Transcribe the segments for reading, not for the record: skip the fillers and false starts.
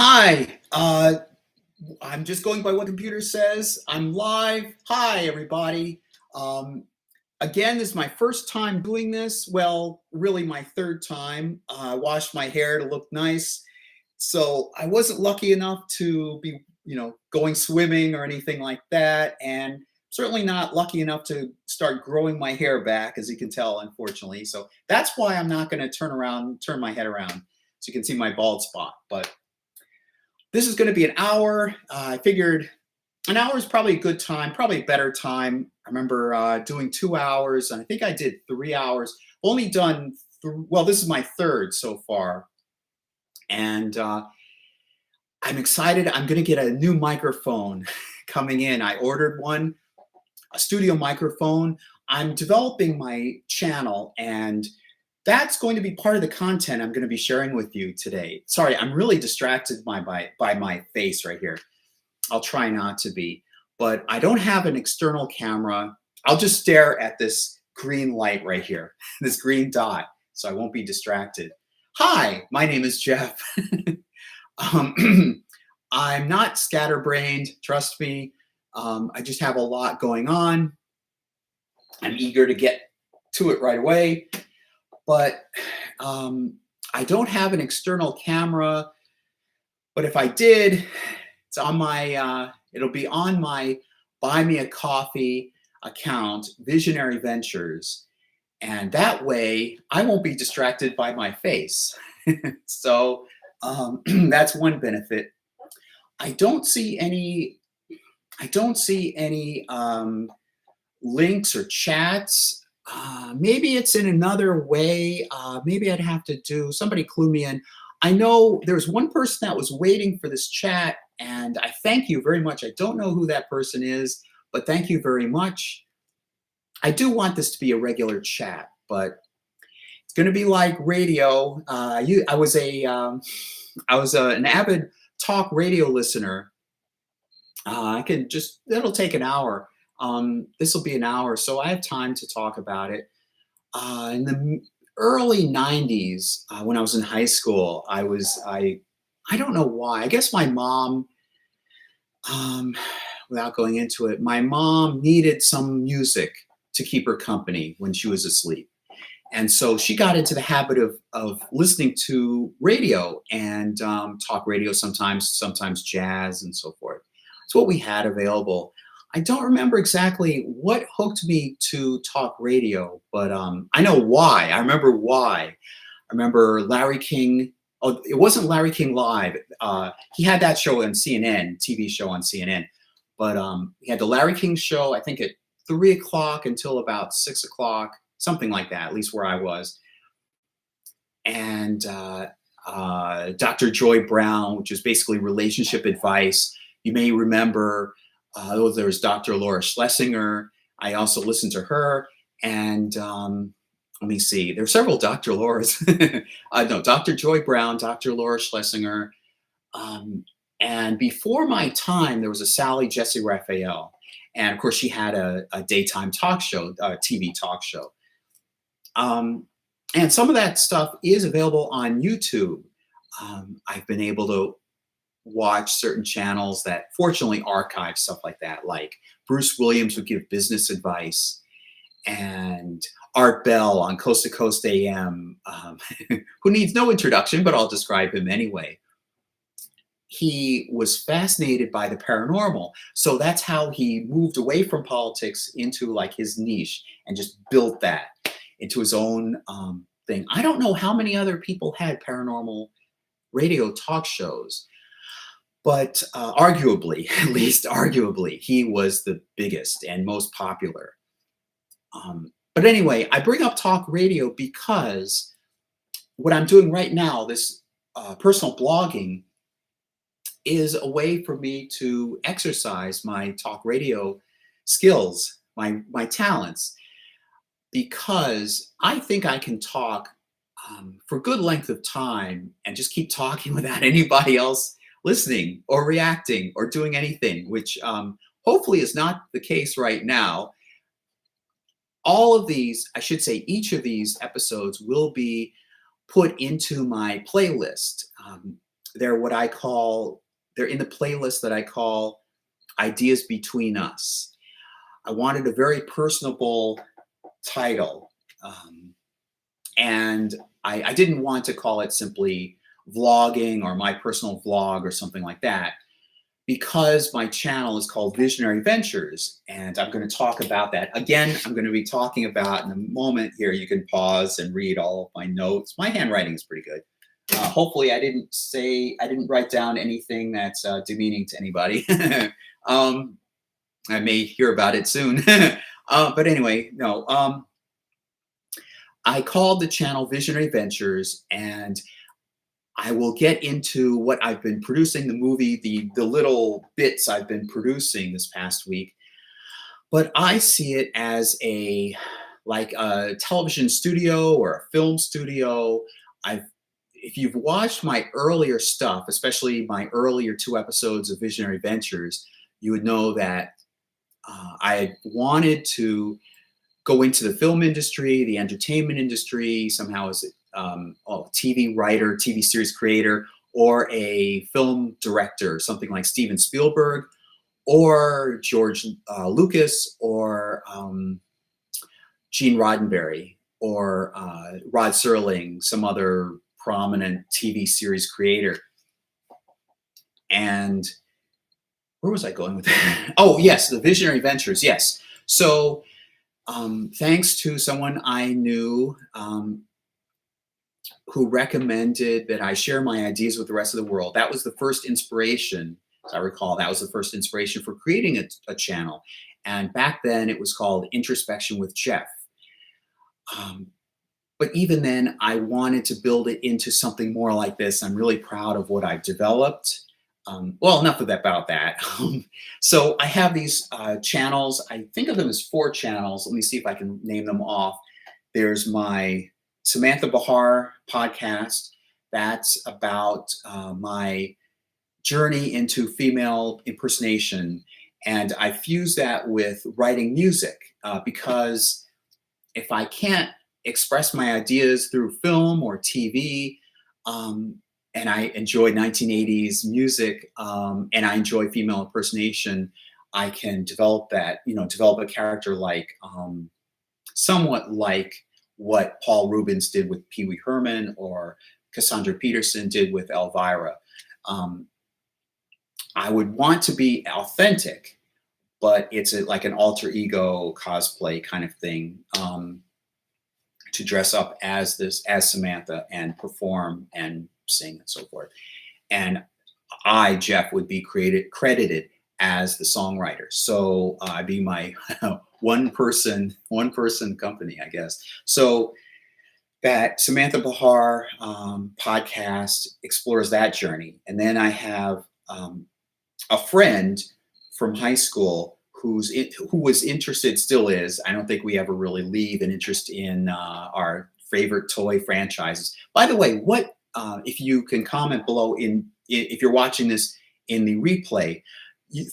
Hi, I'm just going by what the computer says. I'm live. Hi, everybody. Um, Again, this is my first time doing this. Well, really my third time. I washed my hair to look nice. So I wasn't lucky enough to be, going swimming or anything like that. And certainly not lucky enough to start growing my hair back, as you can tell, unfortunately. So that's why I'm not going to turn my head around so you can see my bald spot. But this is going to be an hour. I figured an hour is probably a good time, probably a better time. I remember doing 2 hours, and I think I did 3 hours. Only done, well, this is my third so far. And I'm excited. I'm going to get a new microphone coming in. I ordered one, a studio microphone. I'm developing my channel, and that's going to be part of the content I'm going to be sharing with you today. Sorry, I'm really distracted by my face right here. I'll try not to be, but I don't have an external camera. I'll just stare at this green light right here, this green dot, so I won't be distracted. Hi, my name is Jeff. I'm not scatterbrained, trust me. I just have a lot going on. I'm eager to get to it right away. But I don't have an external camera. But if I did, it's on my. It'll be on my BuyMeACoffee account, Visionary Ventures, and that way I won't be distracted by my face. So that's one benefit. I don't see any. I don't see any links or chats. Maybe it's in another way. Maybe I'd have to do, somebody clue me in. I know there's one person that was waiting for this chat, and I thank you very much. I don't know who that person is, but thank you very much. I do want this to be a regular chat, but it's going to be like radio. I was an avid talk radio listener. It'll take an hour. This will be an hour, so I have time to talk about it. In the early 90s, when I was in high school, I don't know why. I guess my mom, without going into it, my mom needed some music to keep her company when she was asleep. And so she got into the habit of listening to radio and talk radio sometimes jazz and so forth. It's what we had available. I don't remember exactly what hooked me to talk radio, but I know why. I remember why. I remember Larry King. Oh, it wasn't Larry King Live. He had that show on CNN, TV show on CNN. But he had the Larry King show, I think at 3 o'clock until about 6 o'clock, something like that, at least where I was. And Dr. Joy Brown, which is basically relationship advice. You may remember there was Dr. Laura Schlesinger. I also listened to her. And let me see, there are several Dr. Lauras. No, Dr. Joy Brown, Dr. Laura Schlesinger. And before my time, there was a Sally Jesse Raphael. And of course, she had a daytime talk show, a TV talk show. And some of that stuff is available on YouTube. I've been able to watch certain channels that fortunately archive stuff like that, like Bruce Williams would give business advice, and Art Bell on Coast to Coast AM, who needs no introduction, but I'll describe him anyway. He was fascinated by the paranormal. So that's how he moved away from politics into like his niche and just built that into his own thing. I don't know how many other people had paranormal radio talk shows, but arguably, at least arguably, he was the biggest and most popular. But anyway, I bring up talk radio because what I'm doing right now, this personal blogging, is a way for me to exercise my talk radio skills, my talents, because I think I can talk for a good length of time and just keep talking without anybody else listening or reacting or doing anything, which hopefully is not the case right now. All of these, I should say, each of these episodes will be put into my playlist. they're what I call, they're in the playlist that I call Ideas Between Us. I wanted a very personable title. And I didn't want to call it simply vlogging or my personal vlog or something like that, because my channel is called Visionary Ventures, and I'm going to talk about that. Again, I'm going to be talking about in a moment here. You can pause and read all of my notes. My handwriting is pretty good. Hopefully I didn't write down anything that's demeaning to anybody. I may hear about it soon. But anyway, no. I called the channel Visionary Ventures, and I will get into what I've been producing, the movie, the little bits I've been producing this past week. But I see it as like a television studio or a film studio. If you've watched my earlier stuff, especially my earlier 2 episodes of Visionary Ventures, you would know that I wanted to go into the film industry, the entertainment industry, somehow as a TV writer, TV series creator, or a film director, something like Steven Spielberg, or George Lucas, or Gene Roddenberry, or Rod Serling, some other prominent TV series creator. And where was I going with that? Oh, yes, the Visionary Ventures, yes. So thanks to someone I knew who recommended that I share my ideas with the rest of the world. That was the first inspiration, as I recall. That was the first inspiration for creating a channel. And back then it was called Introspection with Jeff. But even then, I wanted to build it into something more like this. I'm really proud of what I've developed. Well, enough about that. So I have these channels. I think of them as 4 channels. Let me see if I can name them off. There's my Samantha Bahar podcast. That's about my journey into female impersonation. And I fuse that with writing music because if I can't express my ideas through film or TV, and I enjoy 1980s music, and I enjoy female impersonation, I can develop that, develop a character like, somewhat like what Paul Rubens did with Pee Wee Herman or Cassandra Peterson did with Elvira. I would want to be authentic, but it's like an alter ego cosplay kind of thing, to dress up as Samantha and perform and sing and so forth. And I, Jeff, would be credited as the songwriter. So I'd be my one person company, I guess. So that Samantha Bahar podcast explores that journey. And then I have a friend from high school who was interested, still is. I don't think we ever really leave an interest in our favorite toy franchises. By the way, what if you can comment below if you're watching this in the replay,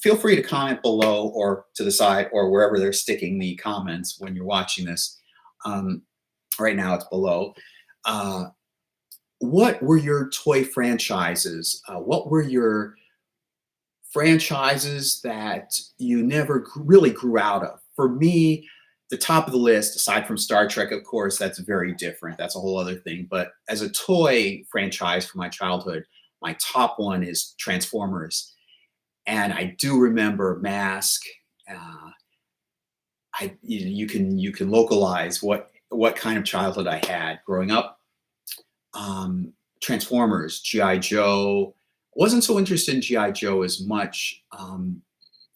feel free to comment below or to the side or wherever they're sticking the comments when you're watching this. Right now it's below. What were your toy franchises? What were your franchises that you never really grew out of? For me, the top of the list, aside from Star Trek, of course, that's very different. That's a whole other thing. But as a toy franchise from my childhood, my top one is Transformers. And I do remember Mask. You can localize what kind of childhood I had growing up. Transformers, G.I. Joe. Wasn't so interested in G.I. Joe as much,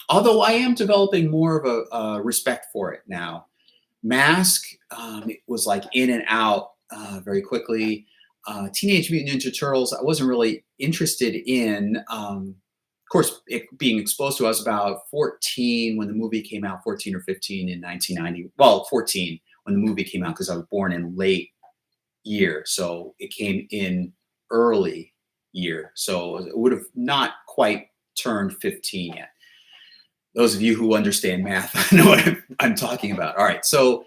although I am developing more of a respect for it now. Mask, it was like in and out very quickly. Teenage Mutant Ninja Turtles, I wasn't really interested in. Of course, being exposed to, I was about 14 when the movie came out, 14 or 15 in 1990. Well, 14 when the movie came out because I was born in late year. So it came in early year. So it would have not quite turned 15 yet. Those of you who understand math know what I'm talking about. All right. So,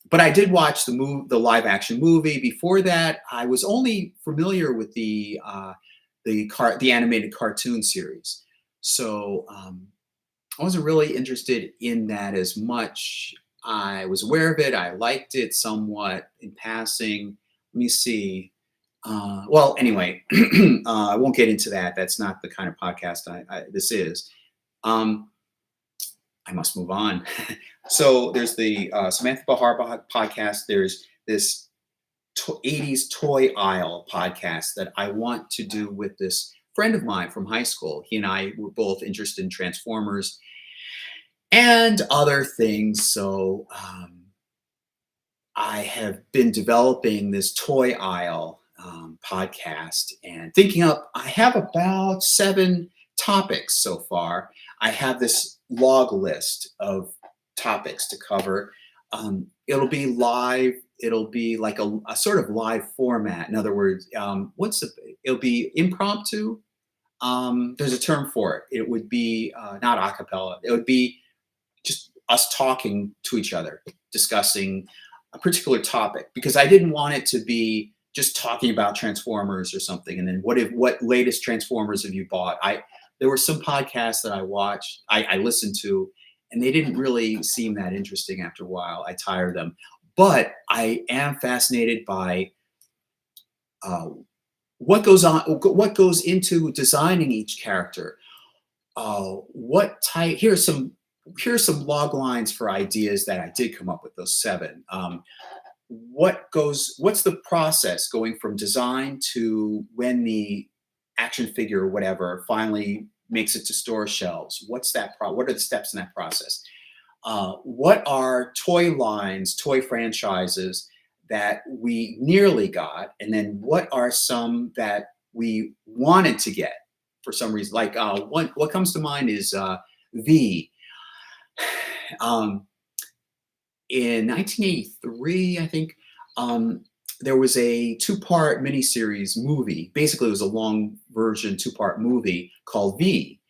but I did watch the live action movie. Before that, I was only familiar with the the animated cartoon series. So I wasn't really interested in that as much. I was aware of it. I liked it somewhat in passing. Let me see. Well, anyway, I won't get into that. That's not the kind of podcast this is. I must move on. So there's the Samantha Bahar podcast. There's this 80s toy aisle podcast that I want to do with this friend of mine from high school. He and I were both interested in Transformers and other things. So I have been developing this toy aisle podcast and thinking up. I have about 7 topics so far. I have this log list of topics to cover. It'll be live. It'll be like a sort of live format. In other words, it'll be impromptu. There's a term for it. It would be not a cappella. It would be just us talking to each other, discussing a particular topic, because I didn't want it to be just talking about Transformers or something. And then what latest Transformers have you bought? There were some podcasts that I watched, I listened to, and they didn't really seem that interesting after a while. I tired them. But I am fascinated by what goes into designing each character. Here's some log lines for ideas that I did come up with, those 7. What's the process going from design to when the action figure or whatever finally makes it to store shelves? What are the steps in that process? What are toy lines, toy franchises that we nearly got? And then what are some that we wanted to get for some reason? Like what comes to mind is V. In 1983, I think, there was a 2-part miniseries movie. Basically, it was a long version 2-part movie called V.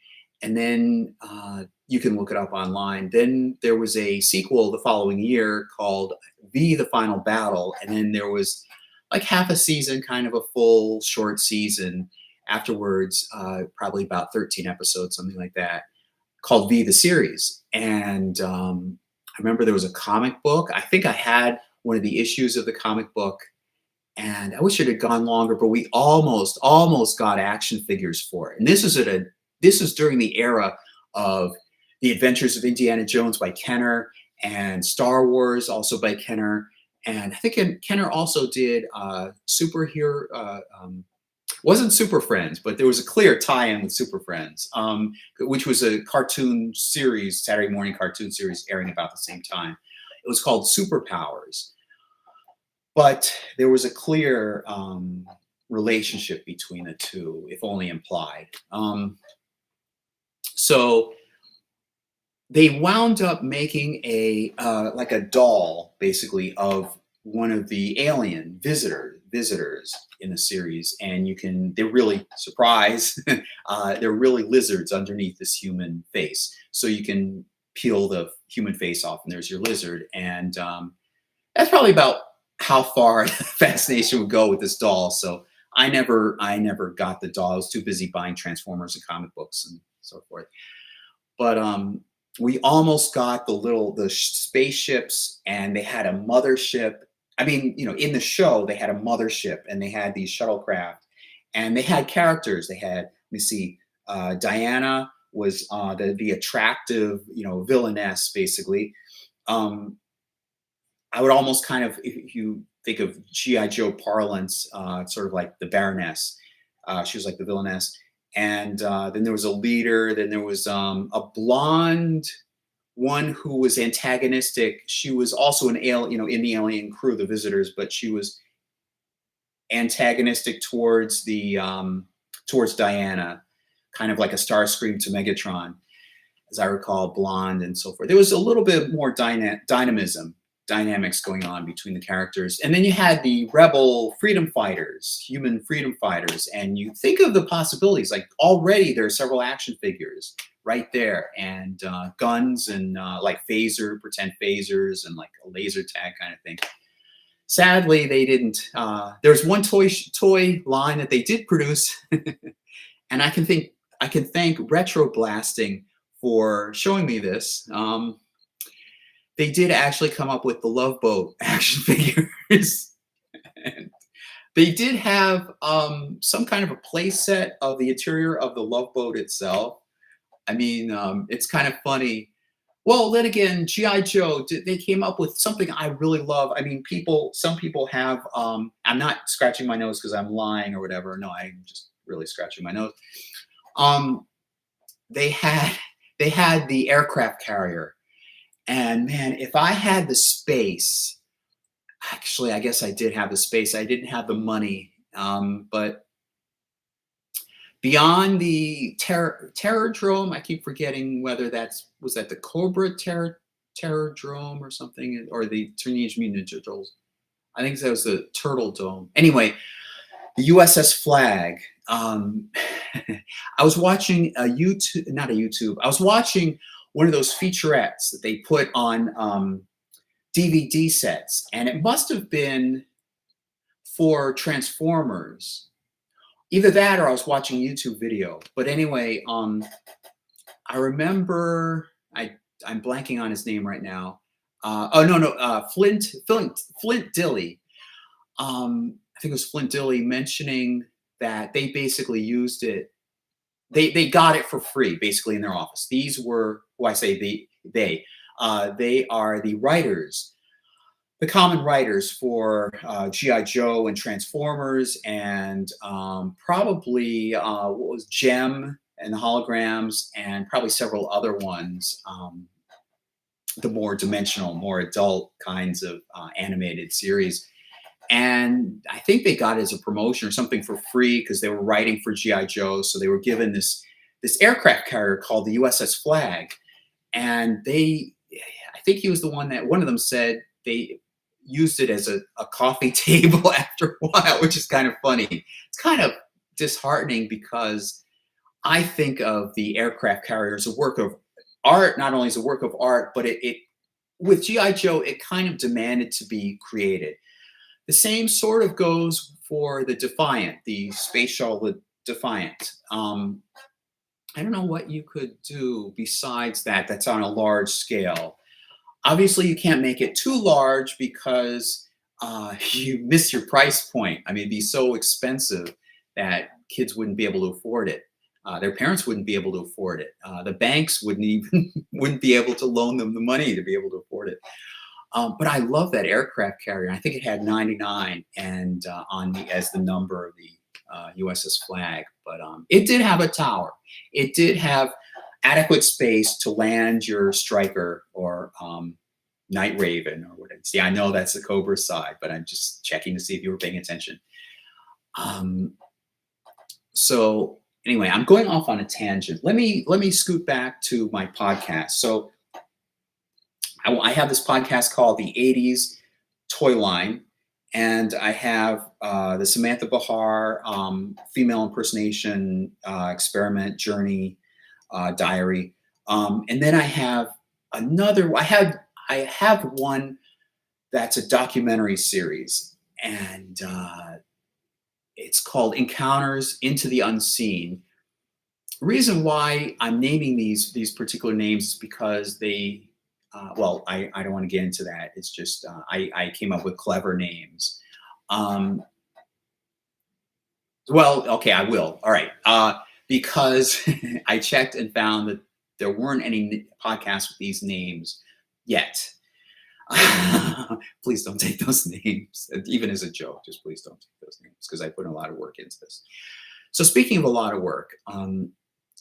And then you can look it up online. Then there was a sequel the following year called V: The Final Battle. And then there was like half a season, kind of a full short season afterwards, probably about 13 episodes, something like that, called V: The Series. And I remember there was a comic book. I think I had one of the issues of the comic book, and I wish it had gone longer, but we almost got action figures for it. And this was during the era of The Adventures of Indiana Jones by Kenner and Star Wars also by Kenner. And I think Kenner also did superhero, wasn't Super Friends, but there was a clear tie-in with Super Friends, which was a cartoon series, Saturday morning cartoon series airing about the same time. It was called Superpowers. But there was a clear relationship between the two, if only implied. So they wound up making like a doll, basically, of one of the alien visitors in the series, and they're really they're really lizards underneath this human face. So you can peel the human face off, and there's your lizard. And that's probably about how far fascination would go with this doll. So I never got the doll. I was too busy buying Transformers and comic books and so forth. But we almost got the spaceships, and they had a mothership. I mean, in the show, they had a mothership, and they had these shuttlecraft, and they had characters. They had, let me see, Diana was the attractive, villainess, basically. I would almost kind of, if you think of G.I. Joe parlance, sort of like the Baroness. She was like the villainess. And then there was a leader. Then there was a blonde one who was antagonistic. She was also an alien, in the alien crew, the visitors, but she was antagonistic towards towards Diana, kind of like a Starscream to Megatron, as I recall, blonde and so forth. There was a little bit more dynamics going on between the characters. And then you had the rebel freedom fighters, human freedom fighters, and you think of the possibilities. Like already there are several action figures right there, and guns and like pretend phasers, and like a laser tag kind of thing. Sadly, they didn't. There's one toy line that they did produce And I can thank Retro Blasting for showing me this. They did actually come up with the Love Boat action figures. And they did have some kind of a play set of the interior of the Love Boat itself. I mean, it's kind of funny. Well, then again, G.I. Joe, they came up with something I really love. I mean, some people have, I'm not scratching my nose because I'm lying or whatever. No, I'm just really scratching my nose. Um, they had, they had the aircraft carrier. And man, if I had the space, actually, I guess I did have the space. I didn't have the money. But beyond the Terrordrome, I keep forgetting whether was that the Cobra Terrordrome or something, or the Teenage Mutant Ninja Turtles. I think that was the Turtle Dome. Anyway, the USS Flag. I was watching not a YouTube. I was watching one of those featurettes that they put on DVD sets, and it must have been for Transformers. Either that or I was watching a YouTube video. But anyway, I remember I'm blanking on his name right now. Flint Dilley. I think it was Flint Dilley mentioning that they basically used it. They got it for free, basically, in their office. These were, I say they are the writers, the common writers for G.I. Joe and Transformers, and probably what was Gem and the Holograms, and probably several other ones, the more dimensional, more adult kinds of animated series. And I think they got it as a promotion or something for free because they were writing for G.I. Joe. So they were given this aircraft carrier called the USS Flag. And I think he was the one of them said they used it as a coffee table after a while, which is kind of funny. It's kind of disheartening because I think of the aircraft carrier as a work of art, not only as a work of art, but it with G.I. Joe, it kind of demanded to be created. The same sort of goes for the Defiant, the space shuttle Defiant. I don't know what you could do besides that that's on a large scale. Obviously, you can't make it too large because you miss your price point. I mean, it'd be so expensive that kids wouldn't be able to afford it. Their parents wouldn't be able to afford it. The banks wouldn't be able to loan them the money to be able to afford it. But I love that aircraft carrier. I think it had 99 and as the number of the USS Flag. But it did have a tower. It did have adequate space to land your Striker or Night Raven or whatever. See, I know that's the Cobra side, but I'm just checking to see if you were paying attention. So anyway, I'm going off on a tangent. Let me scoot back to my podcast. So I have this podcast called the 80s Toy Line, and I have the Samantha Bahar female impersonation experiment journey diary, and then I have another. I have one that's a documentary series, and it's called Encounters into the Unseen. The reason why I'm naming these particular names is because they. Well, I don't want to get into that. It's just I came up with clever names. Well, okay, I will. All right. Because I checked and found that there weren't any podcasts with these names yet. Please don't take those names, even as a joke. Just please don't take those names because I put a lot of work into this. So speaking of a lot of work,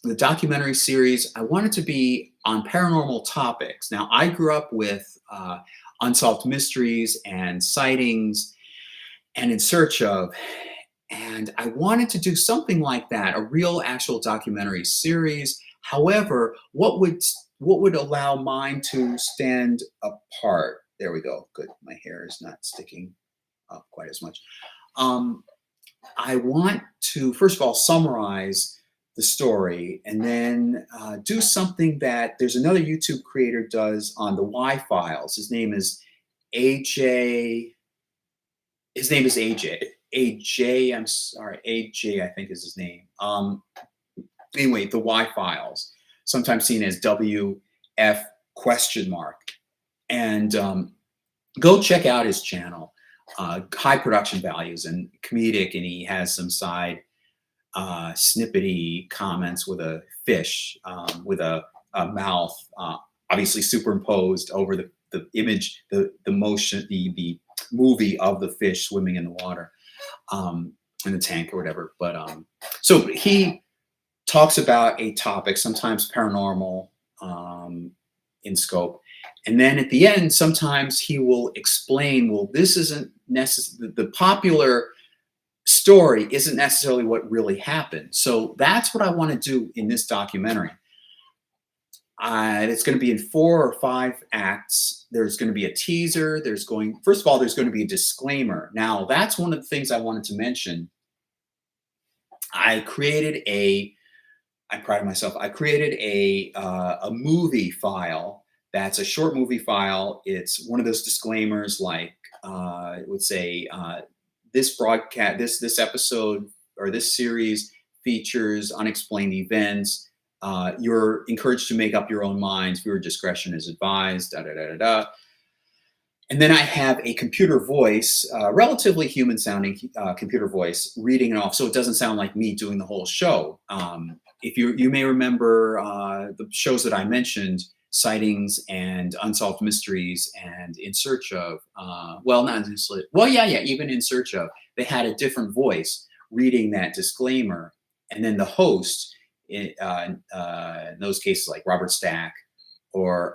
the documentary series, I wanted to be on paranormal topics. Now, I grew up with Unsolved Mysteries and Sightings and In Search Of, and I wanted to do something like that, a real actual documentary series. However, what would allow mine to stand apart? There we go. Good. My hair is not sticking up quite as much. I want to, first of all, summarize the story, and then do something that there's another YouTube creator does on the Y-Files. His name is AJ. His name is AJ. AJ, I'm sorry, AJ, I think is his name. Anyway, the Y files, sometimes seen as WF question mark. And go check out his channel. High production values and comedic, and he has some side snippety comments with a fish with a mouth, obviously superimposed over the image, the motion, the movie of the fish swimming in the water, in the tank or whatever. But so he talks about a topic, sometimes paranormal in scope. And then at the end, sometimes he will explain, well, this isn't necessarily, the popular story isn't necessarily what really happened. So that's what I want to do in this documentary. It's going to be in 4 or 5 acts. There's going to be a teaser. First of all, there's going to be a disclaimer. Now, that's one of the things I wanted to mention. I pride myself. I created a movie file. That's a short movie file. It's one of those disclaimers, like it would say, this broadcast, this episode or this series features unexplained events. You're encouraged to make up your own minds. Viewer discretion is advised. Da da da da da. And then I have a computer voice, relatively human-sounding computer voice, reading it off, so it doesn't sound like me doing the whole show. If you may remember the shows that I mentioned, Sightings and Unsolved Mysteries and In Search of, well, not necessarily, well, yeah, even In Search of, they had a different voice reading that disclaimer, and then the host, in those cases, like Robert Stack or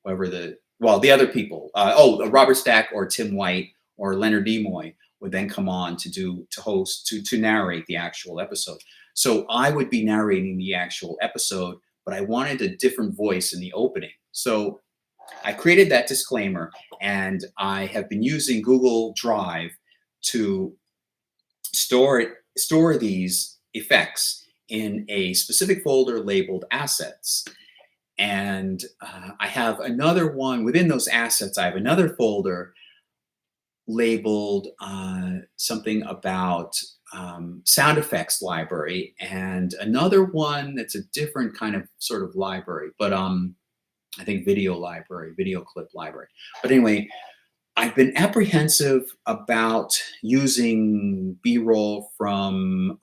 whoever the other people, Robert Stack or Tim White or Leonard Nimoy would then come on to host, to narrate the actual episode. So I would be narrating the actual episode, but I wanted a different voice in the opening. So I created that disclaimer, and I have been using Google Drive to store these effects in a specific folder labeled assets. And I have another one within those assets. I have another folder labeled something about sound effects library, and another one that's a different kind of sort of library, but I think video clip library. But anyway, I've been apprehensive about using B-roll from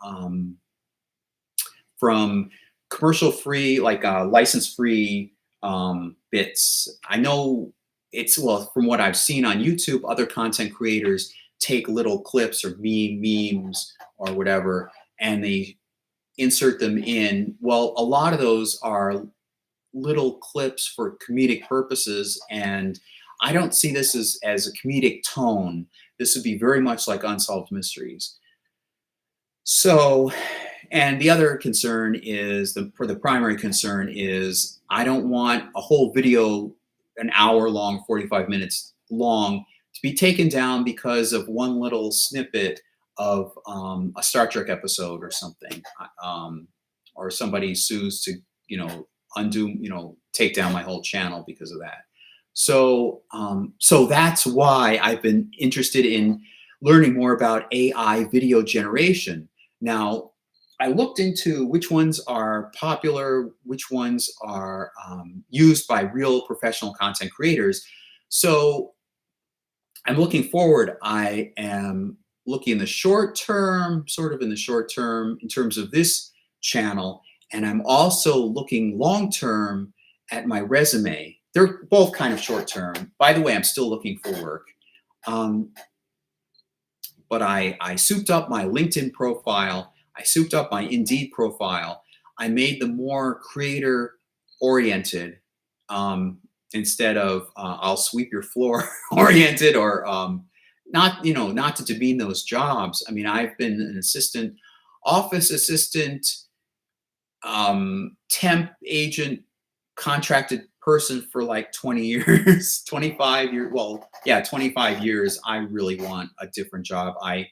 commercial free, like license free bits. I know from what I've seen on YouTube, other content creators take little clips or memes or whatever, and they insert them in. Well, a lot of those are little clips for comedic purposes, and I don't see this as a comedic tone. This would be very much like Unsolved Mysteries. So, and the other concern is, the primary concern is, I don't want a whole video, an hour long, 45 minutes long, to be taken down because of one little snippet of a Star Trek episode or something, or somebody sues to, take down my whole channel because of that. So, so that's why I've been interested in learning more about AI video generation. Now, I looked into which ones are popular, which ones are used by real professional content creators. So I'm looking forward. I am looking in the short term, in terms of this channel. And I'm also looking long term at my resume. They're both kind of short term. By the way, I'm still looking for work. But I souped up my LinkedIn profile. I souped up my Indeed profile. I made them more creator oriented instead of I'll sweep your floor oriented, or not to demean those jobs. I mean, I've been an assistant, office assistant, temp agent, contracted person for like 20 years, 25 years. Well, yeah, 25 years. I really want a different job. I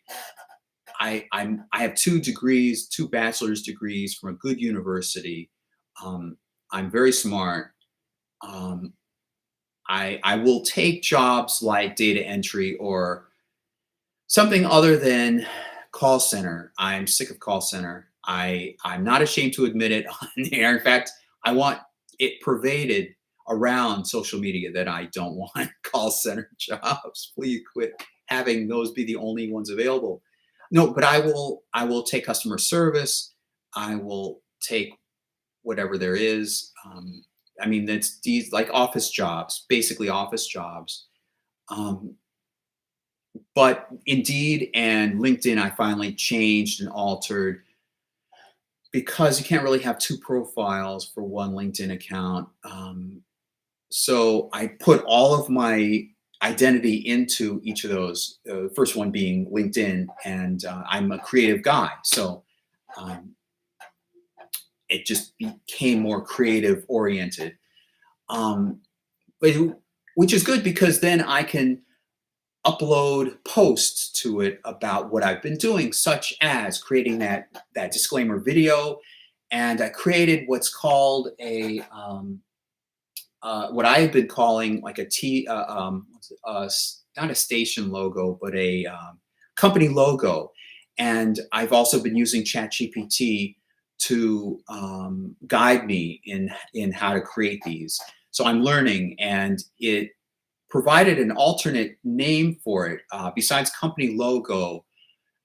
have 2 degrees, 2 bachelor's degrees from a good university. I'm very smart. I will take jobs like data entry or something other than call center. I'm sick of call center. I'm not ashamed to admit it on the air. In fact, I want it pervaded around social media that I don't want call center jobs. Please quit having those be the only ones available. No, but I will take customer service. I will take whatever there is. I mean, that's these like office jobs, basically office jobs. Um, but Indeed and LinkedIn, I finally changed and altered because you can't really have two profiles for one LinkedIn account. So I put all of my identity into each of those. The first one being LinkedIn, and I'm a creative guy, so um, it just became more creative oriented. Um, which is good because then I can upload posts to it about what I've been doing, such as creating that disclaimer video, and I created what's called a what I have been calling like a not a station logo, but a company logo, and I've also been using ChatGPT to guide me in how to create these. So I'm learning, and it provided an alternate name for it besides company logo.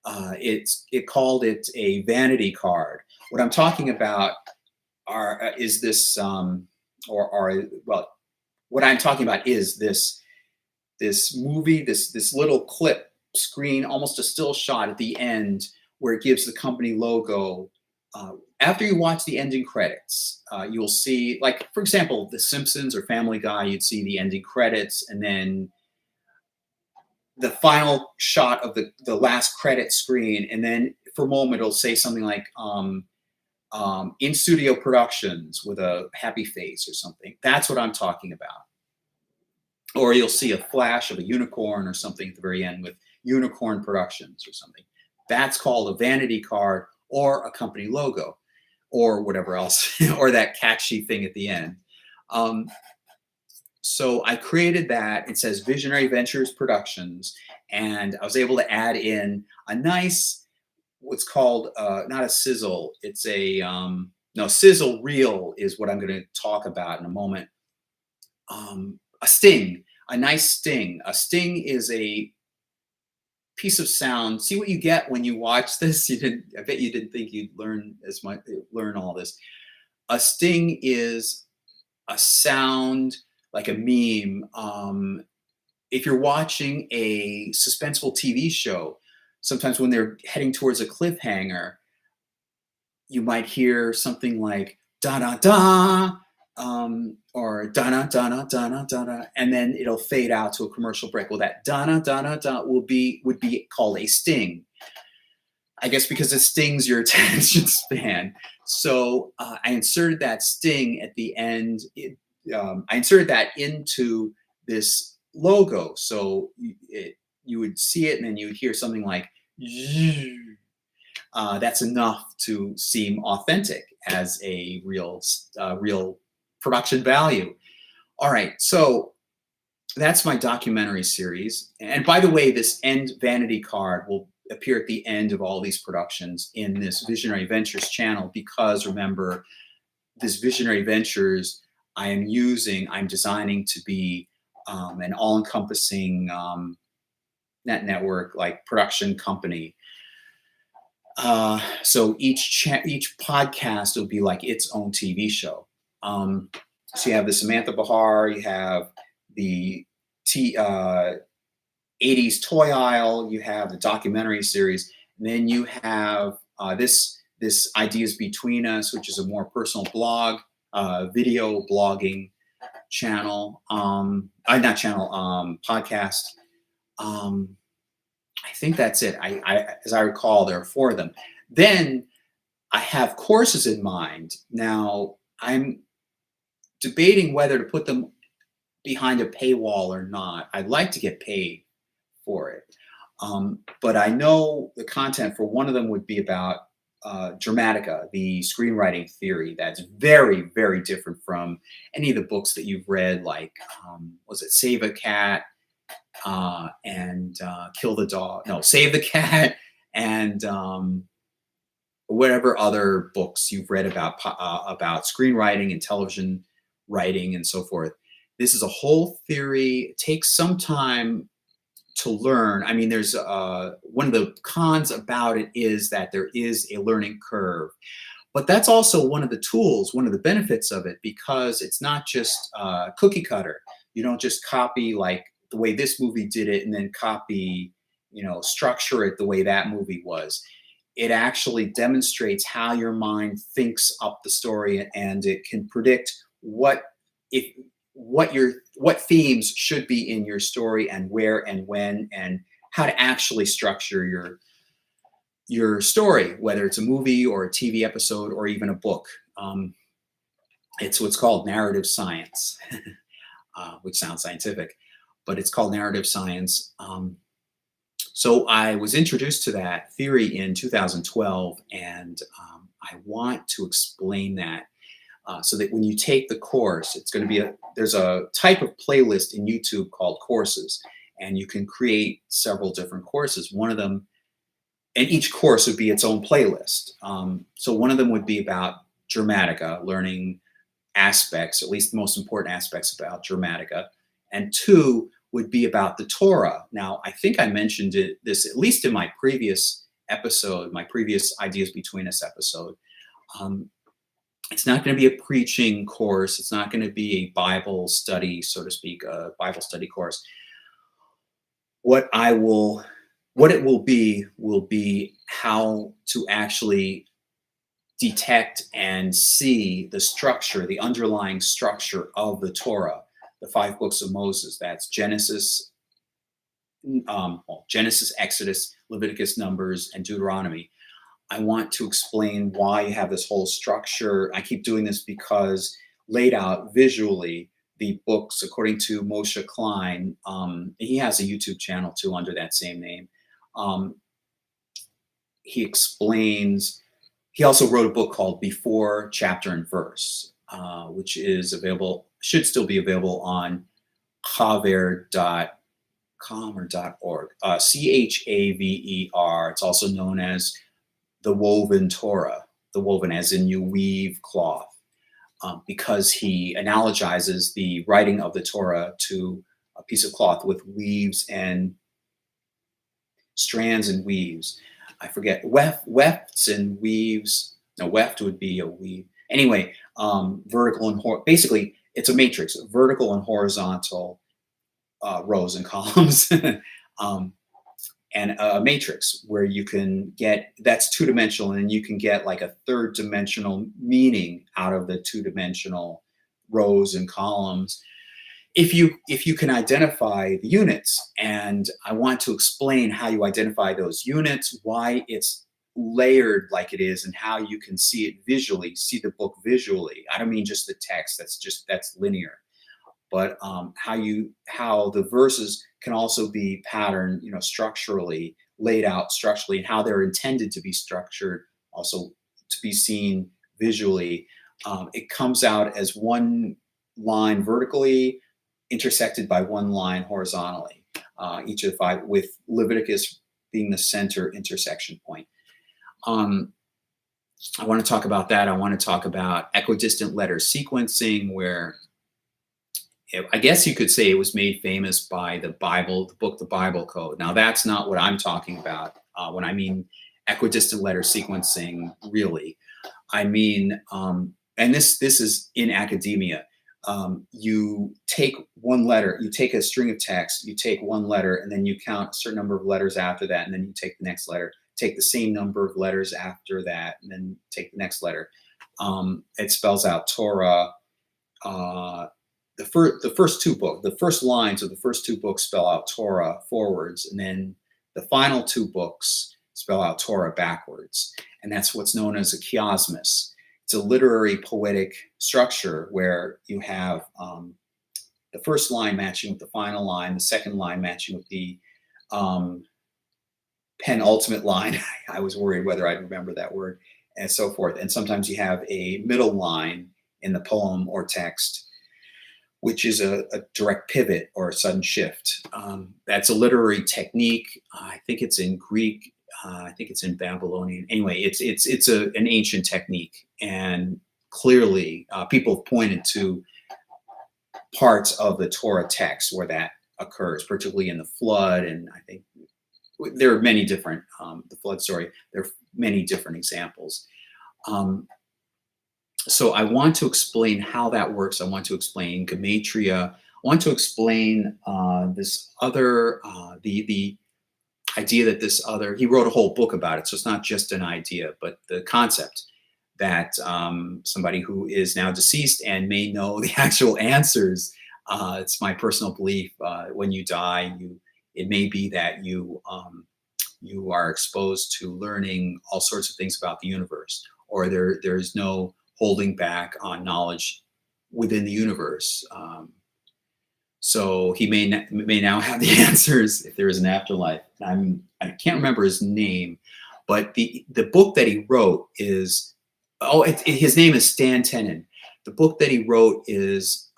It called it a vanity card. What I'm talking about is this well, what I'm talking about is this movie, this little clip screen, almost a still shot at the end where it gives the company logo. After you watch the ending credits, you'll see, like, for example, The Simpsons or Family Guy, you'd see the ending credits, and then the final shot of the last credit screen, and then for a moment it'll say something like in studio productions with a happy face or something. That's what I'm talking about. Or you'll see a flash of a unicorn or something at the very end with unicorn productions or something. That's called a vanity card or a company logo or whatever else, or that catchy thing at the end. So I created that. It says Visionary Ventures Productions, and I was able to add in a nice, what's called not a sizzle. It's a no, sizzle reel is what I'm going to talk about in a moment. A sting, a nice sting. A sting is a piece of sound. See what you get when you watch this. I bet you didn't think you'd learn all this. A sting is a sound like a meme. If you're watching a suspenseful TV show, sometimes when they're heading towards a cliffhanger, you might hear something like da da da, or da da da da da da da, and then it'll fade out to a commercial break. Well, that da da da da da would be called a sting, I guess, because it stings your attention span. So I inserted that sting at the end. I inserted that into this logo, so you would see it, and then you would hear something like. That's enough to seem authentic as a real production value. All right, so that's my documentary series. And by the way, this end vanity card will appear at the end of all these productions in this Visionary Ventures channel, because remember, this Visionary Ventures I'm designing to be an all-encompassing network, like production company. So each podcast will be like its own TV show. So you have the Samantha Bahar, you have the 80s toy aisle, you have the documentary series, and then you have this Ideas Between Us, which is a more personal blog, video blogging channel, not channel, podcast. I think that's it. As I recall, there are 4 of them. Then I have courses in mind. Now I'm debating whether to put them behind a paywall or not. I'd like to get paid for it. But I know the content for one of them would be about Dramatica, the screenwriting theory that's very, very different from any of the books that you've read, like, was it Save a Cat and Kill the Dog? No, Save the Cat and whatever other books you've read about screenwriting and television writing and so forth. This is a whole theory. It takes some time to learn. I mean, there's one of the cons about it is that there is a learning curve, but that's also one of the tools, one of the benefits of it, because it's not just cookie cutter. You don't just copy like the way this movie did it and then copy, structure it the way that movie was. It actually demonstrates how your mind thinks up the story, and it can predict what themes should be in your story and where and when and how to actually structure your story, whether it's a movie or a TV episode or even a book. It's what's called narrative science, which sounds scientific, but it's called narrative science. So I was introduced to that theory in 2012, and I want to explain that so that when you take the course, it's going to be there's a type of playlist in YouTube called courses, and you can create several different courses. One of them, and each course would be its own playlist. So one of them would be about Dramatica, learning aspects, at least the most important aspects about Dramatica, and two would be about the Torah. Now, I think I mentioned this at least in my previous episode, my previous Ideas Between Us episode. It's not going to be a preaching course. It's not going to be a Bible study, so to speak, a Bible study course. What it will be how to actually detect and see the structure, the underlying structure of the Torah, the 5 books of Moses. That's Genesis, Exodus, Leviticus, Numbers, and Deuteronomy. I want to explain why you have this whole structure. I keep doing this because laid out visually, the books, according to Moshe Klein, he has a YouTube channel too under that same name. He explains, he also wrote a book called Before Chapter and Verse, which is available, should still be available on chaver.com or .org. CHAVER. It's also known as the woven Torah, the woven as in you weave cloth, because he analogizes the writing of the Torah to a piece of cloth with weaves and strands and weaves. I forget, wefts and weaves. No, weft would be a weave. Anyway, vertical and basically it's a matrix, vertical and horizontal rows and columns, and a matrix where you can get, that's two-dimensional, and you can get like a third-dimensional meaning out of the two-dimensional rows and columns if you can identify the units. And I want to explain how you identify those units, why it's layered like it is, and how you can see it visually, see the book visually. I don't mean just the text, that's linear, but how the verses can also be patterned, structurally, laid out structurally, and how they're intended to be structured, also to be seen visually. It comes out as one line vertically, intersected by one line horizontally, each of the 5, with Leviticus being the center intersection point. I want to talk about that. I want to talk about equidistant letter sequencing, where I guess you could say it was made famous by the Bible, the book, The Bible Code. Now, that's not what I'm talking about when I mean equidistant letter sequencing, really. I mean, and this is in academia. You take one letter, you take a string of text, you take one letter, and then you count a certain number of letters after that, and then you take the next letter, take the same number of letters after that, and then take the next letter. It spells out Torah. The first 2 books, the first lines of the first 2 books spell out Torah forwards, and then the final 2 books spell out Torah backwards. And that's what's known as a chiasmus. It's a literary poetic structure where you have the first line matching with the final line, the second line matching with the penultimate line. I was worried whether I'd remember that word, and so forth. And sometimes you have a middle line in the poem or text, which is a direct pivot or a sudden shift. That's a literary technique. I think it's in Greek. I think it's in Babylonian. Anyway, it's an ancient technique, and clearly people have pointed to parts of the Torah text where that occurs, particularly in the flood. And I think there are many different, the flood story, there are many different examples. So I want to explain how that works. I want to explain gematria. I want to explain this other, the idea that this other, he wrote a whole book about it. So it's not just an idea, but the concept that somebody who is now deceased and may know the actual answers. It's my personal belief. When you die, it may be that you are exposed to learning all sorts of things about the universe, or there's no holding back on knowledge within the universe. So he may now have the answers if there is an afterlife. I can't remember his name, but the book that he wrote is, his name is Stan Tenen. The book that he wrote is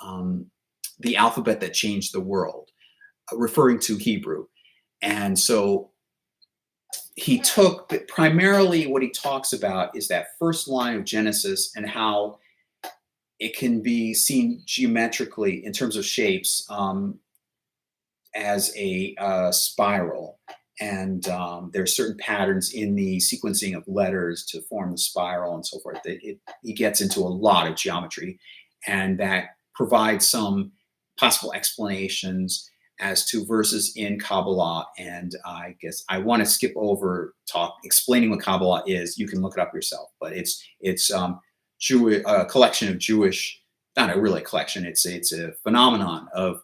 The Alphabet That Changed the World, referring to Hebrew. And so he took, primarily what he talks about is that first line of Genesis and how it can be seen geometrically in terms of shapes as a spiral. And there are certain patterns in the sequencing of letters to form the spiral and so forth. He gets into a lot of geometry, and that provides some possible explanations as to verses in Kabbalah. And I guess I want to skip over explaining what Kabbalah is. You can look it up yourself, but it's a collection of Jewish, not a really collection, it's a phenomenon of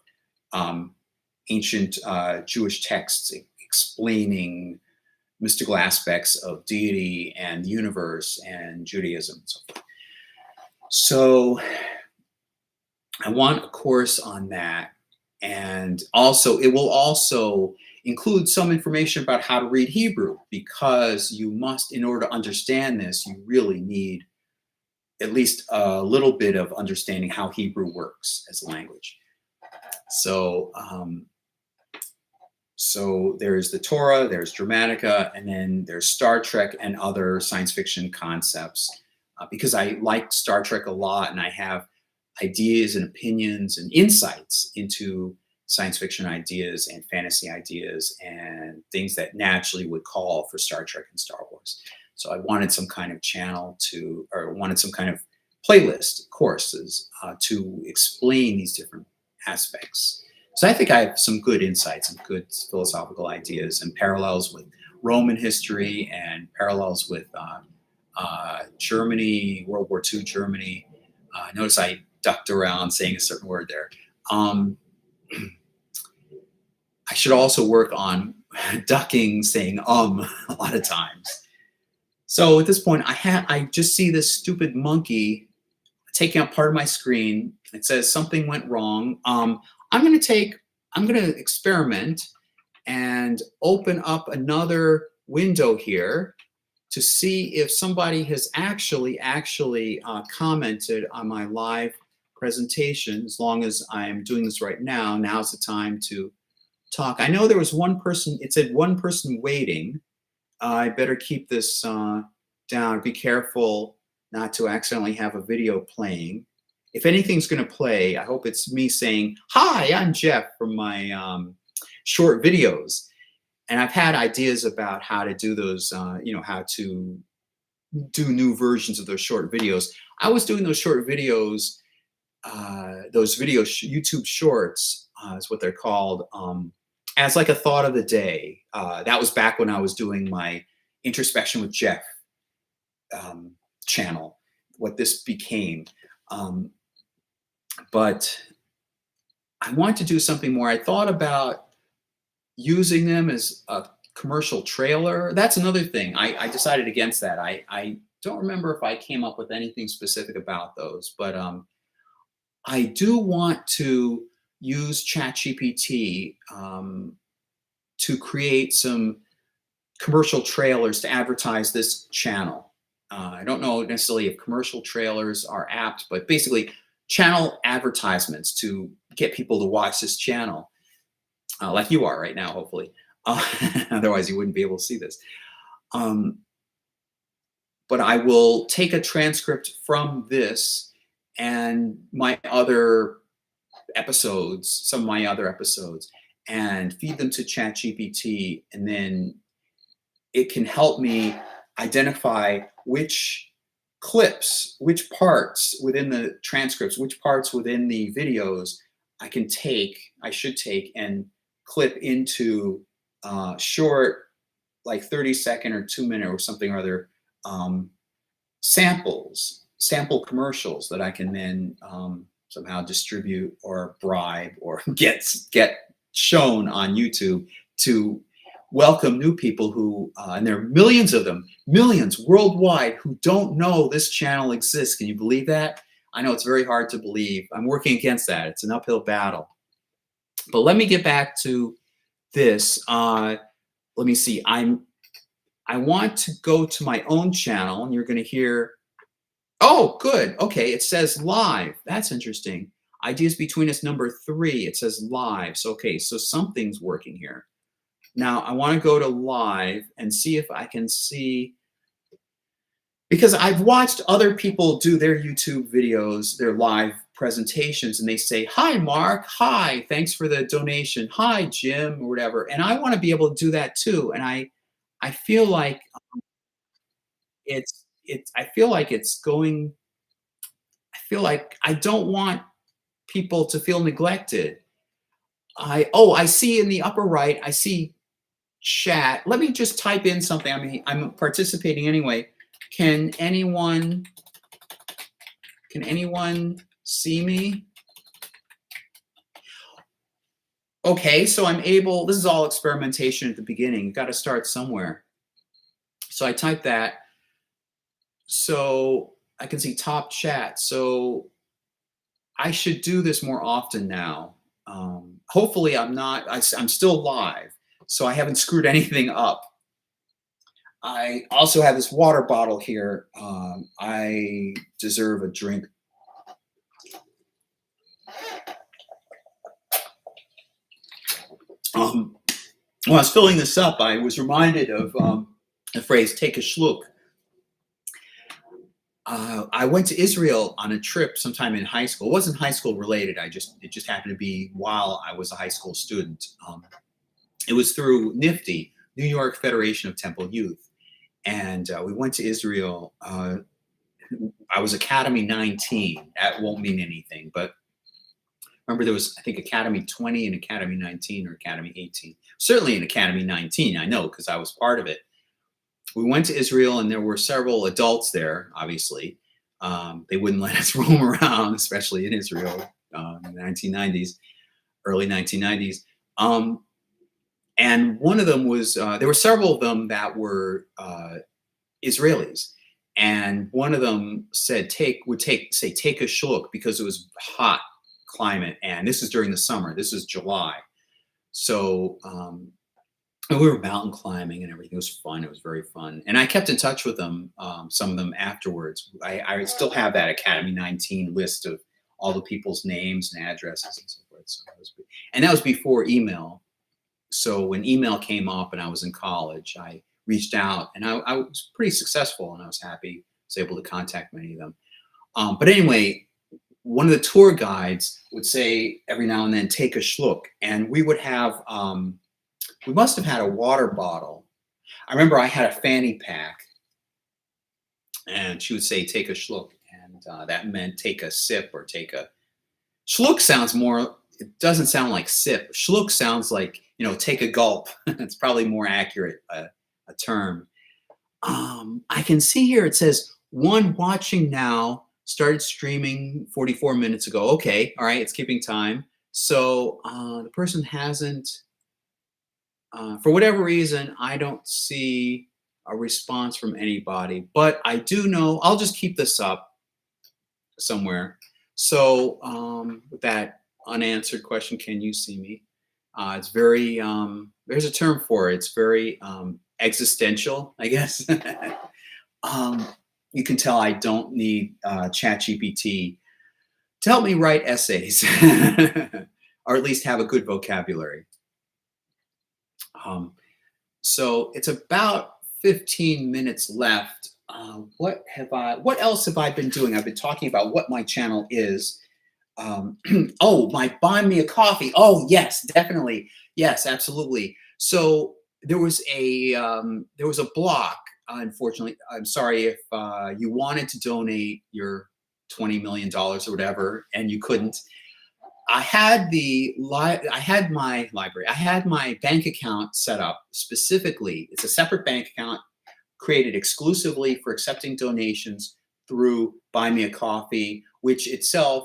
ancient Jewish texts explaining mystical aspects of deity and the universe and Judaism and so forth. So I want a course on that. And also, it will also include some information about how to read Hebrew, because you must, in order to understand this, you really need at least a little bit of understanding how Hebrew works as a language. So, so there's the Torah, there's Dramatica, and then there's Star Trek and other science fiction concepts. Because I like Star Trek a lot, and I have ideas and opinions and insights into science fiction ideas and fantasy ideas and things that naturally would call for Star Trek and Star Wars. So I wanted some kind of channel wanted some kind of playlist courses to explain these different aspects. So I think I have some good insights and good philosophical ideas and parallels with Roman history and parallels with Germany, World War II Germany. Notice I ducked around saying a certain word there. I should also work on ducking saying a lot of times. So at this point, I just see this stupid monkey taking up part of my screen. It says something went wrong. I'm going to experiment and open up another window here to see if somebody has actually commented on my live presentation. As long as I'm doing this right now, now's the time to talk. I know there was one person, it said one person waiting. I better keep this down. Be careful not to accidentally have a video playing. If anything's going to play, I hope it's me saying, "Hi, I'm Jeff" from my short videos. And I've had ideas about how to do those, how to do new versions of those short videos. I was doing those short videos, YouTube shorts is what they're called, as like a thought of the day. That was back when I was doing my Introspection with Jeff channel, what this became. But I want to do something more. I thought about using them as a commercial trailer. That's another thing. I decided against that. I don't remember if I came up with anything specific about those, but I do want to use ChatGPT to create some commercial trailers to advertise this channel. I don't know necessarily if commercial trailers are apt, but basically channel advertisements to get people to watch this channel. Like you are right now, hopefully. Otherwise, you wouldn't be able to see this. Um, but I will take a transcript from this and my other episodes, some of my other episodes, and feed them to ChatGPT, and then it can help me identify which clips, which parts within the transcripts, which parts within the videos I should take and clip into short, like 30-second or 2-minute or something or other um, sample commercials that I can then somehow distribute or bribe or get shown on YouTube to welcome new people who, and there are millions of them, millions worldwide, who don't know this channel exists. Can you believe that? I know it's very hard to believe. I'm working against that. It's an uphill battle. But let me get back to this. Let me see. I want to go to my own channel, and you're going to hear. Oh, good. Okay, it says live. That's interesting. Ideas Between Us #3. It says live. So okay, so something's working here. Now I want to go to live and see if I can see, because I've watched other people do their YouTube videos, their live presentations, and they say, "Hi, Mark. Hi, thanks for the donation. Hi, Jim," or whatever. And I want to be able to do that too. And I feel like I feel like it's going. I feel like I don't want people to feel neglected. I see in the upper right, I see chat. Let me just type in something. I mean, I'm participating anyway. Can anyone see me? Okay, so I'm able, this is all experimentation at the beginning. You've got to start somewhere. So I type that. So I can see top chat. So I should do this more often now. Hopefully I'm still live, so I haven't screwed anything up. I also have this water bottle here. I deserve a drink. When I was filling this up, I was reminded of the phrase "take a schlook." I went to Israel on a trip sometime in high school. It wasn't high school related. It just happened to be while I was a high school student. It was through NFTY, New York Federation of Temple Youth, and we went to Israel. I was Academy 19. That won't mean anything, but remember there was, I think, Academy 20 and Academy 19 or Academy 18. Certainly in Academy 19, I know because I was part of it. We went to Israel, and there were several adults there, obviously. They wouldn't let us roam around, especially in Israel in the 1990s, early 1990s. And one of them was, there were several of them that were Israelis. And one of them said, take a schluck, because it was hot climate. And this is during the summer. This is July. So, and we were mountain climbing and everything. It was fun. It was very fun. And I kept in touch with them, some of them afterwards. I still have that Academy 19 list of all the people's names and addresses and so forth. So that was before email. So when email came up and I was in college, I reached out, and I was pretty successful, and I was happy. I was able to contact many of them. But anyway, one of the tour guides would say every now and then, "take a schluck." And we would have, we must have had a water bottle. I remember I had a fanny pack, and she would say, "take a schluck." And that meant take a sip or take a. Schluck sounds more, it doesn't sound like sip. Schluck sounds like, take a gulp. It's probably more accurate, a term. I can see here it says, "one watching now, started streaming 44 minutes ago." Okay, all right, it's keeping time. So the person hasn't. For whatever reason, I don't see a response from anybody, but I do know, I'll just keep this up somewhere. So with that unanswered question, can you see me? It's very, there's a term for it. It's very existential, I guess. You can tell I don't need ChatGPT to help me write essays, or at least have a good vocabulary. So it's about 15 minutes left. What else have I been doing? I've been talking about what my channel is. Oh, my Buy Me a Coffee. Oh, yes, definitely. Yes, absolutely. So there was a block. Unfortunately, I'm sorry if you wanted to donate your $20 million or whatever, and you couldn't. I had my bank account set up specifically. It's a separate bank account created exclusively for accepting donations through Buy Me a Coffee, which itself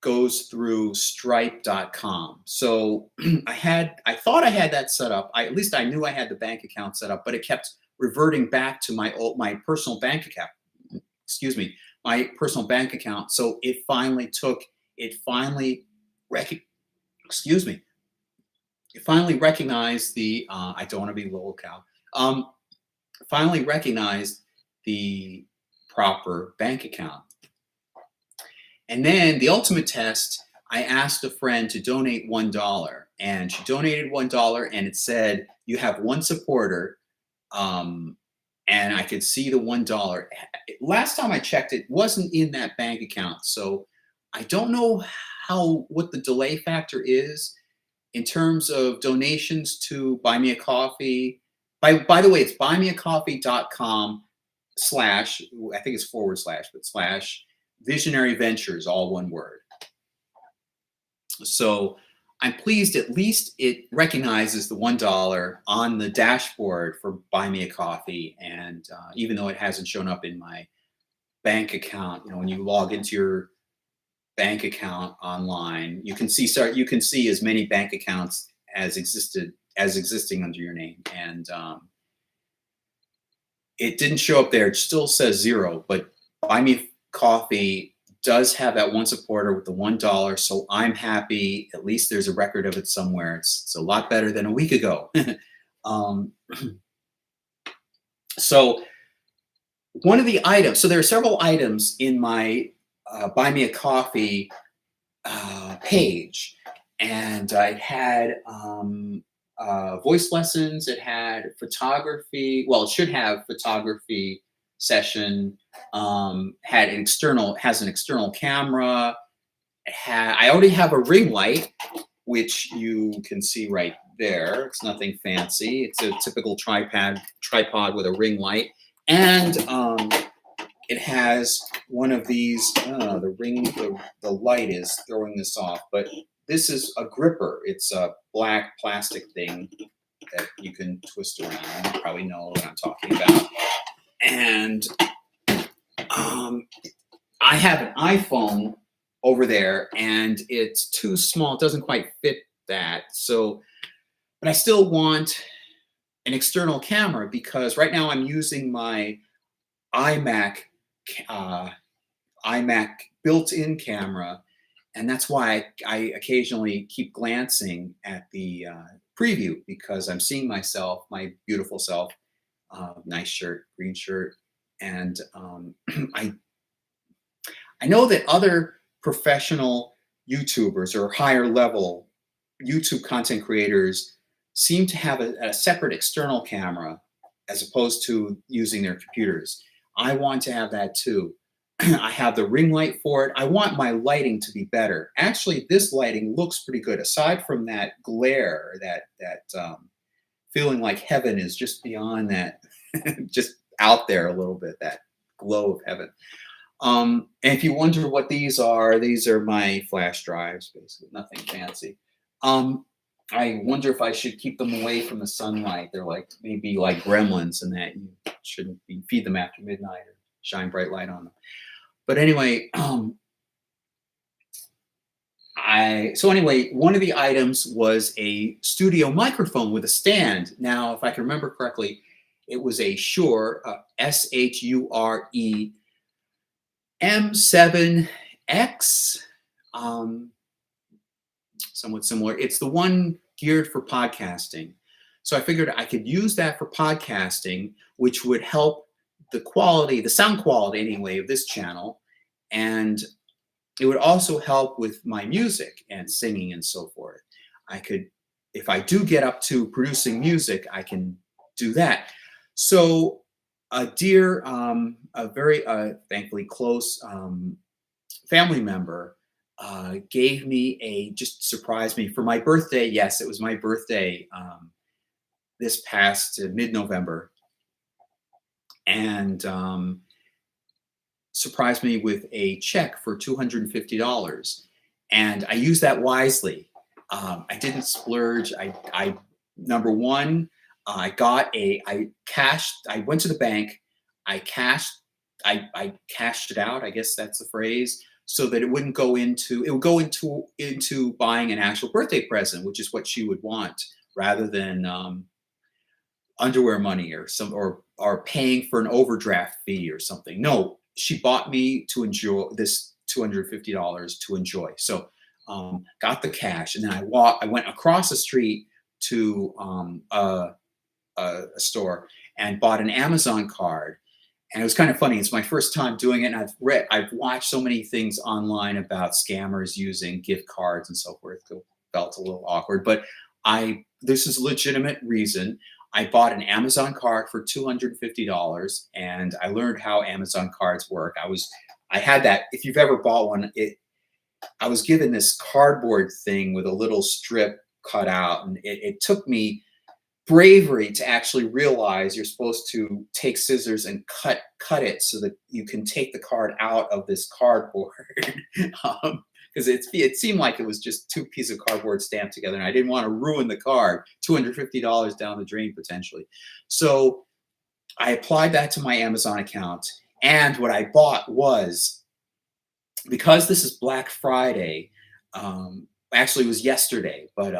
goes through stripe.com. So I thought I had that set up. At least I knew I had the bank account set up, but it kept reverting back to my personal bank account. Excuse me, my personal bank account. So it finally recognized the I don't want to be lol cow. Finally recognized the proper bank account. And then the ultimate test, I asked a friend to donate $1, and she donated $1, and it said, you have one supporter, and I could see the $1. Last time I checked, it wasn't in that bank account, so I don't know what the delay factor is in terms of donations to Buy Me a Coffee. By the way, it's buymeacoffee.com/ I think it's / but / Visionary Ventures, all one word. So I'm pleased at least it recognizes the $1 on the dashboard for Buy Me a Coffee. And even though it hasn't shown up in my bank account, when you log into your bank account online, you can see as many bank accounts as existing under your name. And it didn't show up there. It still says 0, but Buy Me Coffee does have that one supporter with the $1, so I'm happy. At least there's a record of it somewhere. It's a lot better than a week ago. So one of the items, so there are several items in my Buy Me a Coffee page, and it had voice lessons. It had photography. Well, it should have photography session. Has an external camera. I already have a ring light, which you can see right there. It's nothing fancy. It's a typical tripod with a ring light, and it has one of these. The light is throwing this off, but this is a gripper. It's a black plastic thing that you can twist around. You probably know what I'm talking about. And I have an iPhone over there, and it's too small. It doesn't quite fit that. So, but I still want an external camera because right now I'm using my iMac built-in camera, and that's why I occasionally keep glancing at the preview, because I'm seeing myself, my beautiful self. Nice shirt, green shirt. And I know that other professional YouTubers or higher level YouTube content creators seem to have a separate external camera as opposed to using their computers. I want to have that too. I have the ring light for it. I want my lighting to be better. Actually, this lighting looks pretty good. Aside from that glare, that feeling like heaven is just beyond that, just out there a little bit, that glow of heaven. And if you wonder what these are my flash drives, basically, nothing fancy. I wonder if I should keep them away from the sunlight. They're maybe like gremlins, and that you shouldn't feed them after midnight or shine bright light on them. But anyway, one of the items was a studio microphone with a stand. Now, if I can remember correctly, it was a Shure Shure M7X, somewhat similar. It's the one geared for podcasting. So I figured I could use that for podcasting, which would help the sound quality anyway of this channel. And it would also help with my music and singing and so forth. If I do get up to producing music, I can do that. So a dear, a very thankfully close family member gave me just surprised me for my birthday. Yes, it was my birthday this past mid-November, and surprised me with a check for $250. And I used that wisely. I didn't splurge. I number one, I went to the bank, I cashed it out. I guess that's the phrase, so that it wouldn't go into, it would go into buying an actual birthday present, which is what she would want, rather than underwear money or paying for an overdraft fee or something. No, she bought me to enjoy this $250 to enjoy. So got the cash, and then I went across the street to a store and bought an Amazon card. And it was kind of funny. It's my first time doing it, and I've watched so many things online about scammers using gift cards and so forth. It felt a little awkward, but this is a legitimate reason. I bought an Amazon card for $250, and I learned how Amazon cards work. I had that. If you've ever bought one, I was given this cardboard thing with a little strip cut out, and it took me bravery to actually realize you're supposed to take scissors and cut it so that you can take the card out of this cardboard. Because it seemed like it was just two pieces of cardboard stamped together, and I didn't want to ruin the card. $250 down the drain potentially. So I applied that to my Amazon account, and what I bought was, because this is Black Friday. Actually, it was yesterday, but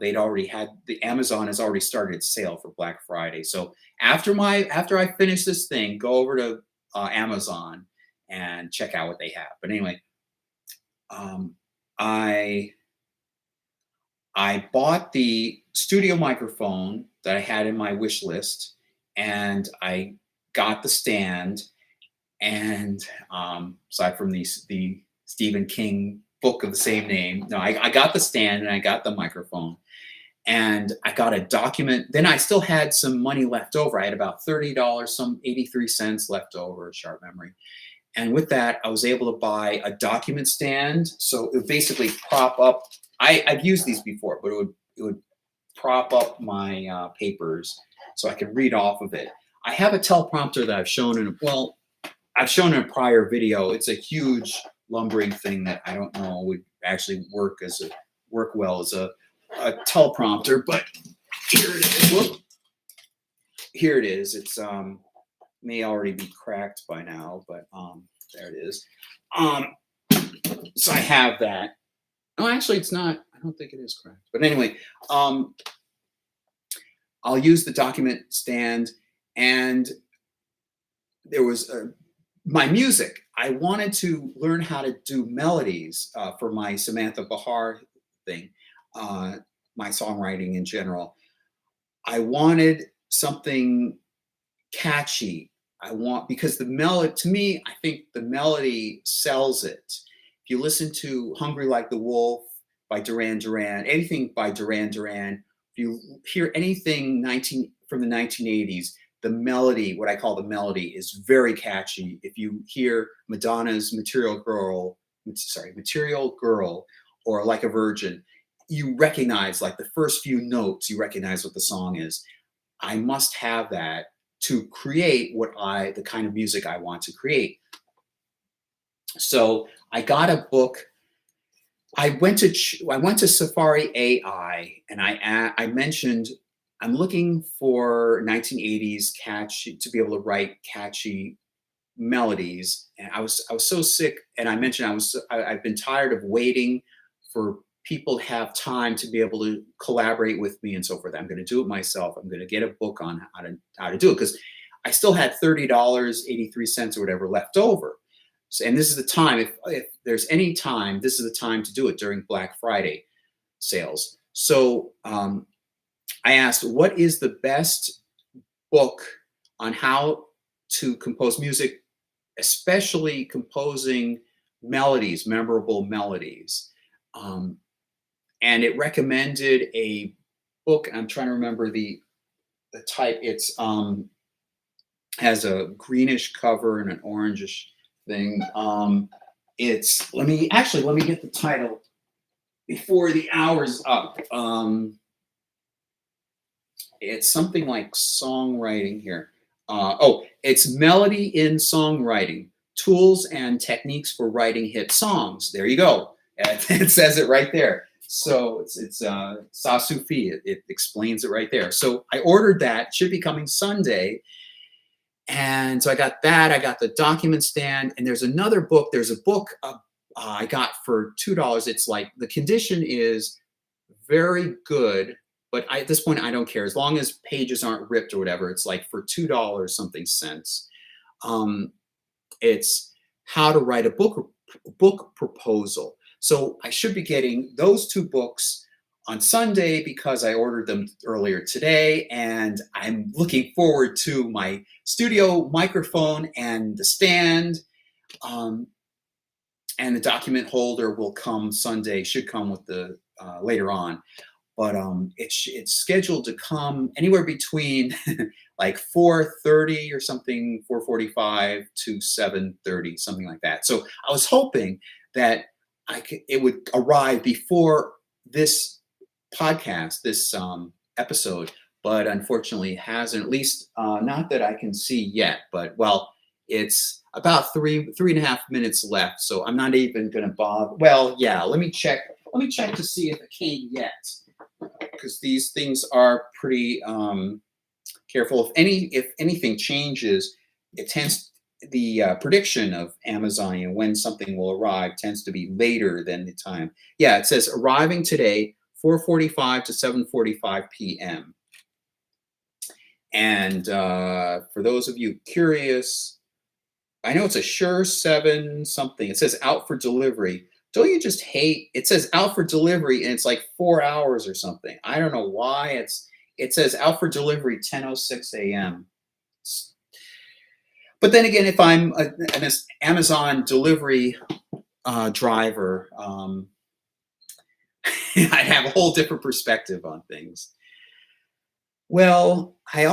they'd already had, the Amazon has already started its sale for Black Friday. So after I finish this thing, go over to Amazon and check out what they have. But anyway, I bought the studio microphone that I had in my wish list, and I got the stand. And aside from the Stephen King book of the same name, no, I got the stand and I got the microphone, and I got a document. Then I still had some money left over. I had about $30, some 83 cents left over, sharp memory. And with that, I was able to buy a document stand. So it would basically prop up. I've used these before, but it would prop up my papers so I could read off of it. I have a teleprompter that I've shown in a prior video. It's a huge lumbering thing that I don't know would actually work well as a teleprompter, but here it is. Whoop. Here it is. It's may already be cracked by now, but there it is. So I have that. Oh, actually, it's not. I don't think it is cracked. But anyway, I'll use the document stand, and there was my music. I wanted to learn how to do melodies for my Samantha Bahar thing, my songwriting in general. I wanted something catchy. Because the melody, to me, I think the melody sells it. If you listen to Hungry Like the Wolf by Duran Duran, anything by Duran Duran, if you hear anything from the 1980s, the melody, what I call the melody, is very catchy. If you hear Madonna's Material Girl, or Like a Virgin, you recognize, like the first few notes, you recognize what the song is. I must have that to create the kind of music I want to create. So I got a book. I went to Safari AI, and I mentioned I'm looking for 1980s catchy, to be able to write catchy melodies. And I was so sick, and I mentioned I've been tired of waiting for people to have time to be able to collaborate with me and so forth. I'm going to do it myself. I'm going to get a book on how to do it, because I still had $30, 83 cents or whatever left over. So, and this is the time, if there's any time, this is the time to do it, during Black Friday sales. So I asked, what is the best book on how to compose music, especially composing melodies, memorable melodies? And it recommended a book. I'm trying to remember the type. It's Has a greenish cover and an orangish thing. It's let me get the title before the hour's up. It's something like songwriting here. It's Melody in Songwriting, Tools and Techniques for Writing Hit Songs. There you go. It says it right there. So it's Sasufi. It explains it right there. So I ordered that. It should be coming Sunday. And so I got that. I got the document stand. And there's another book. There's a book I got for $2. It's like the condition is very good. But at this point, I don't care. As long as pages aren't ripped or whatever, it's like for $2 something cents. It's how to write a book proposal. So I should be getting those two books on Sunday because I ordered them earlier today. And I'm looking forward to my studio microphone and the stand. And the document holder will come Sunday, should come with the later on. But it's scheduled to come anywhere between like 4:30 or something, 4:45 to 7:30, something like that. So I was hoping that it would arrive before this podcast, this episode, but unfortunately it hasn't. At least not that I can see yet. But well, it's about three and a half minutes left, so I'm not even going to bother. Well, yeah, let me check. Let me check to see if it came yet. Because these things are pretty careful. If anything changes, it tends the prediction of Amazon and when something will arrive tends to be later than the time. Yeah, it says arriving today, 4:45 to 7:45 p.m. And for those of you curious, I know it's a Sure 7 something. It says out for delivery. Don't you just hate? It says out for delivery and it's like 4 hours or something. I don't know why it says out for delivery 10:06 a.m. But then again, if I'm an Amazon delivery driver, I'd have a whole different perspective on things. Well, I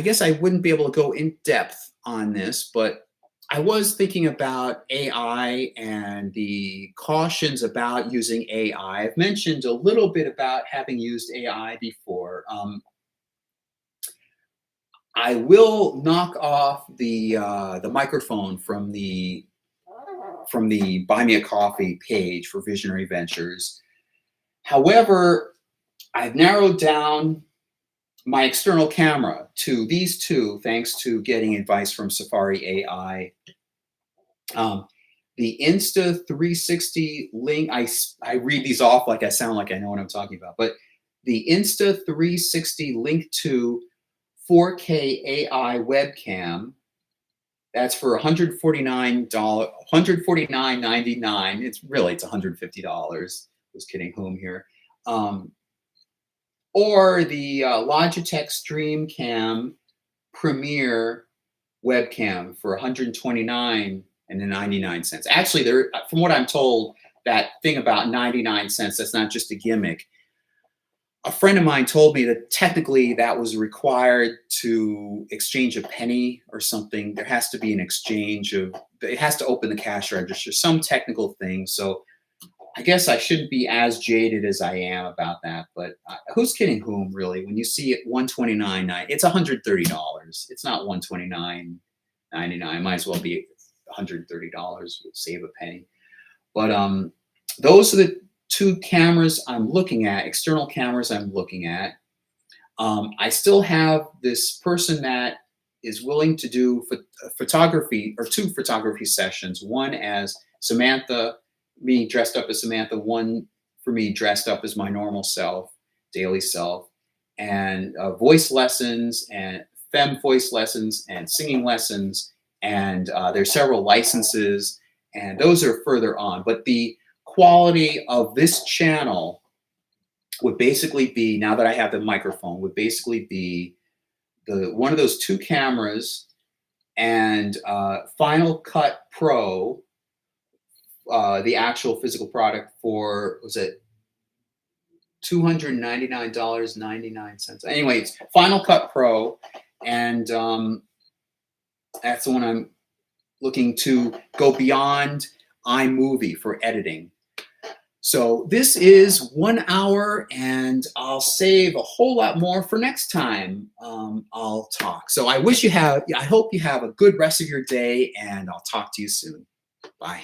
guess I wouldn't be able to go in depth on this, but I was thinking about AI and the cautions about using AI. I've mentioned a little bit about having used AI before. I will knock off the microphone from the Buy Me a Coffee page for Visionary Ventures. However, I've narrowed down my external camera to these two, thanks to getting advice from Safari AI. The Insta360 link, I read these off like I sound like I know what I'm talking about, but the Insta360 link to 4K AI webcam, that's for $149.99. It's $150. I was kidding whom here. Or the Logitech StreamCam Premiere webcam for $129.99. Actually, from what I'm told, that thing about 99 cents, that's not just a gimmick. A friend of mine told me that technically that was required to exchange a penny or something. There has to be an exchange it has to open the cash register, some technical thing. So I guess I shouldn't be as jaded as I am about that, but who's kidding whom, really? When you see it $129.99, it's $130. It's not $129.99. Might as well be $130. Save a penny. But those are the two cameras I'm looking at, external cameras I'm looking at. I still have this person that is willing to do photography, or two photography sessions, one as Samantha, me dressed up as Samantha, one for me dressed up as my normal self, daily self, and voice lessons and femme voice lessons and singing lessons. And there's several licenses, and those are further on. But the quality of this channel would basically be, now that I have the microphone, would basically be one of those two cameras and Final Cut Pro, the actual physical product, for, was it $299.99? Anyway, it's Final Cut Pro, and That's the one I'm looking to go beyond iMovie for editing. So this is 1 hour, and I'll save a whole lot more for next time I'll talk. So I hope you have a good rest of your day, and I'll talk to you soon. Bye.